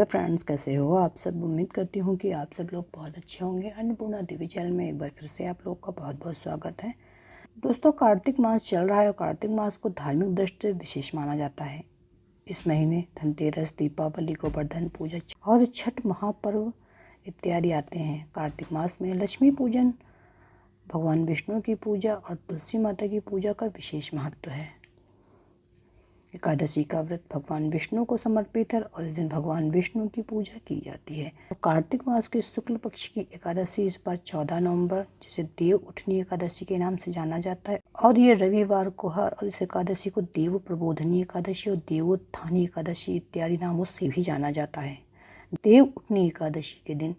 Hello friends, कैसे हो आप सब। उम्मीद करती हूँ कि आप सब लोग बहुत अच्छे होंगे। अन्नपूर्णा देवी चैनल में एक बार फिर से आप लोग का बहुत बहुत स्वागत है। दोस्तों, कार्तिक मास चल रहा है और कार्तिक मास को धार्मिक दृष्टि से विशेष माना जाता है। इस महीने धनतेरस, दीपावली, गोवर्धन पूजा और छठ महापर्व इत्यादि आते हैं। कार्तिक मास में लक्ष्मी पूजन, भगवान विष्णु की पूजा और तुलसी माता की पूजा का विशेष महत्व है। एकादशी का व्रत भगवान विष्णु को समर्पित है और इस दिन भगवान विष्णु की पूजा की जाती है। तो कार्तिक मास के शुक्ल पक्ष की एकादशी इस बार 14 नवंबर, जिसे देव उठनी एकादशी के नाम से जाना जाता है, और ये रविवार को है। और इस एकादशी को देव प्रबोधनी एकादशी और देवोत्थानी एकादशी इत्यादि नामों से भी जाना जाता है। देव उठनी एकादशी के दिन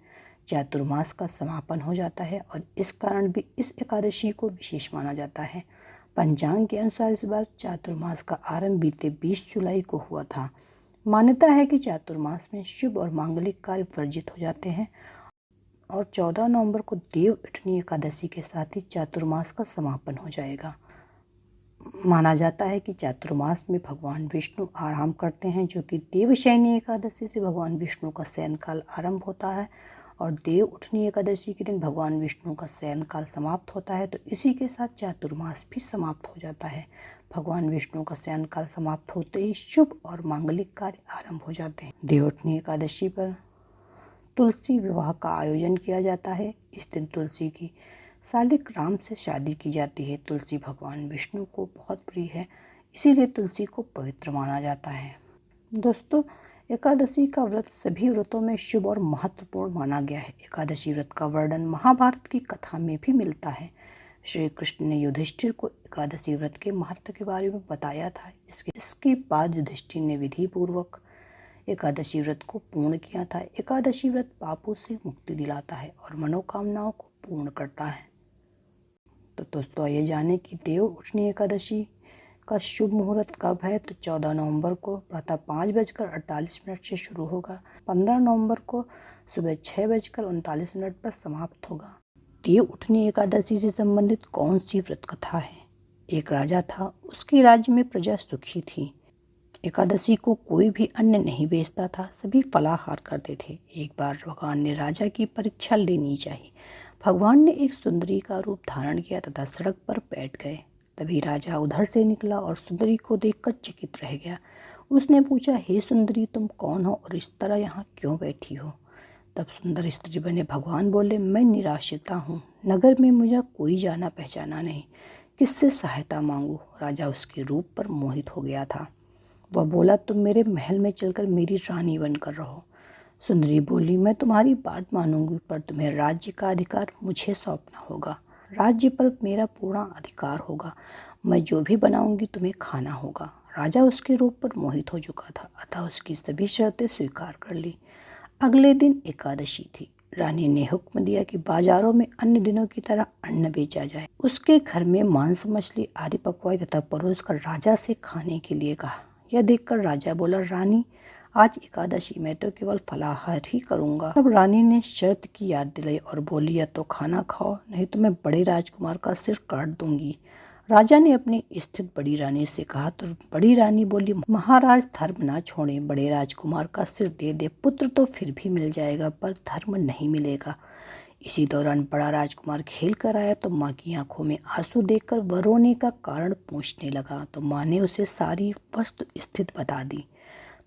चातुर्मास का समापन हो जाता है और इस कारण भी इस एकादशी को विशेष माना जाता है। पंचांग के अनुसार इस बार चातुर्मास का आरंभ बीते 20 जुलाई को हुआ था। मान्यता है कि चातुर्मास में शुभ और मांगलिक कार्य वर्जित हो जाते हैं और 14 नवंबर को देव उठनी एकादशी के साथ ही चातुर्मास का समापन हो जाएगा। माना जाता है कि चातुर्मास में भगवान विष्णु आराम करते हैं, जो कि देवशयनी एकादशी से भगवान विष्णु का शयन काल आरंभ होता है और देव उठनी एकादशी के दिन भगवान विष्णु का शयन काल समाप्त होता है। तो इसी के साथ चातुर्मास भी समाप्त हो जाता है। भगवान विष्णु का शयन काल समाप्त होते ही शुभ और मांगलिक कार्य आरंभ हो जाते हैं। देव उठनी एकादशी पर तुलसी विवाह का आयोजन किया जाता है। इस दिन तुलसी की शालिग्राम से शादी की जाती है। तुलसी भगवान विष्णु को बहुत प्रिय है, इसीलिए तुलसी को पवित्र माना जाता है। दोस्तों, एकादशी का व्रत सभी व्रतों में शुभ और महत्वपूर्ण माना गया है। एकादशी व्रत का वर्णन महाभारत की कथा में भी मिलता है। श्री कृष्ण ने युधिष्ठिर को एकादशी व्रत के महत्व के बारे में बताया था। इसके बाद युधिष्ठिर ने विधि पूर्वक एकादशी व्रत को पूर्ण किया था। एकादशी व्रत पापों से मुक्ति दिलाता है और मनोकामनाओं को पूर्ण करता है। तो दोस्तों, आइए जाने कि देव उठनी एकादशी का शुभ मुहूर्त कब है। तो 14 नवंबर को प्रातः 5:48 से शुरू होगा। 15 नवंबर को सुबह 6:39 पर समाप्त होगा। देव उठनी एकादशी से संबंधित कौन सी व्रत कथा है। एक राजा था, उसके राज्य में प्रजा सुखी थी। एकादशी को कोई भी अन्न नहीं बेचता था, सभी फलाहार करते थे। एक बार भगवान ने राजा की परीक्षा लेनी चाहिए। भगवान ने एक सुंदरी का रूप धारण किया तथा सड़क पर बैठ गए। तभी राजा उधर से निकला और सुंदरी को देखकर चकित रह गया। उसने पूछा, हे सुंदरी, तुम कौन हो और इस तरह यहाँ क्यों बैठी हो। तब सुंदर स्त्री बने भगवान बोले, मैं निराश्रिता हूँ, नगर में मुझे कोई जाना पहचाना नहीं, किससे सहायता मांगूं। राजा उसके रूप पर मोहित हो गया था। वह बोला, तुम मेरे महल में चलकर मेरी रानी बनकर रहो। सुंदरी बोली, मैं तुम्हारी बात मानूंगी, पर तुम्हें राज्य का अधिकार मुझे सौंपना होगा। राज्य पर मेरा पूर्ण अधिकार होगा। मैं जो भी बनाऊंगी तुम्हें खाना होगा। राजा उसके रूप पर मोहित हो चुका था, अतः उसकी सभी शर्तें स्वीकार कर ली। अगले दिन एकादशी थी। रानी ने हुक्म दिया कि बाजारों में अन्य दिनों की तरह अन्न बेचा जाए। उसके घर में मांस, मछली आदि पकवाई तथा परोस कर राजा से खाने के लिए कहा। यह देखकर राजा बोला, रानी, आज एकादशी मैं तो केवल फलाहार ही करूंगा। तब रानी ने शर्त की याद दिलाई और बोली, या तो खाना खाओ, नहीं तो मैं बड़े राजकुमार का सिर काट दूंगी। राजा ने अपनी स्थित बड़ी रानी से कहा तो बड़ी रानी बोली, महाराज, धर्म ना छोड़े, बड़े राजकुमार का सिर दे दे। पुत्र तो फिर भी मिल जाएगा, पर धर्म नहीं मिलेगा। इसी दौरान बड़ा राजकुमार खेल कर आया तो माँ की आंखों में आंसू देखकर वह रोने का कारण पूछने लगा। तो माँ ने उसे सारी वस्तु स्थित बता दी।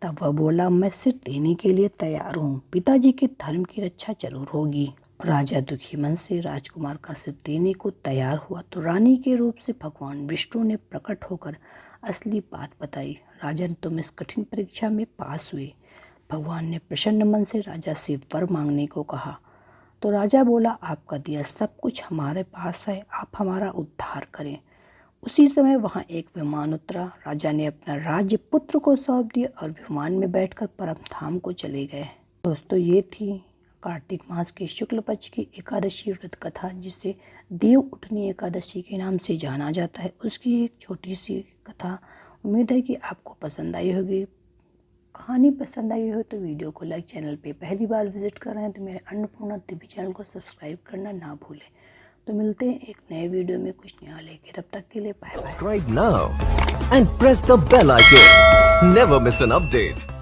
तब वह बोला, मैं सिर देने के लिए तैयार हूँ, पिताजी के धर्म की रक्षा जरूर होगी। राजा दुखी मन से राजकुमार का सिर देने को तैयार हुआ तो रानी के रूप से भगवान विष्णु ने प्रकट होकर असली बात बताई। राजन, तुम इस कठिन परीक्षा में पास हुए। भगवान ने प्रसन्न मन से राजा से वर मांगने को कहा। तो राजा बोला, आपका दिया सब कुछ हमारे पास है, आप हमारा उद्धार करें। उसी समय वहां एक विमान उतरा। राजा ने अपना राज्य पुत्र को सौंप दिया और विमान में बैठकर परम धाम को चले गए। दोस्तों, ये थी कार्तिक मास के शुक्ल पक्ष की एकादशी व्रत कथा, जिसे देव उठनी एकादशी के नाम से जाना जाता है। उसकी एक छोटी सी कथा। उम्मीद है कि आपको पसंद आई होगी। कहानी पसंद आई हो तो वीडियो को लाइक, चैनल पे पहली बार विजिट कर रहे हैं तो मेरे अन्नपूर्णा देवी चैनल को सब्सक्राइब करना ना भूलें। तो मिलते हैं एक नए वीडियो में कुछ नया लेके, तब तक के लिए bye bye. Subscribe now and press the bell icon. Never miss an update.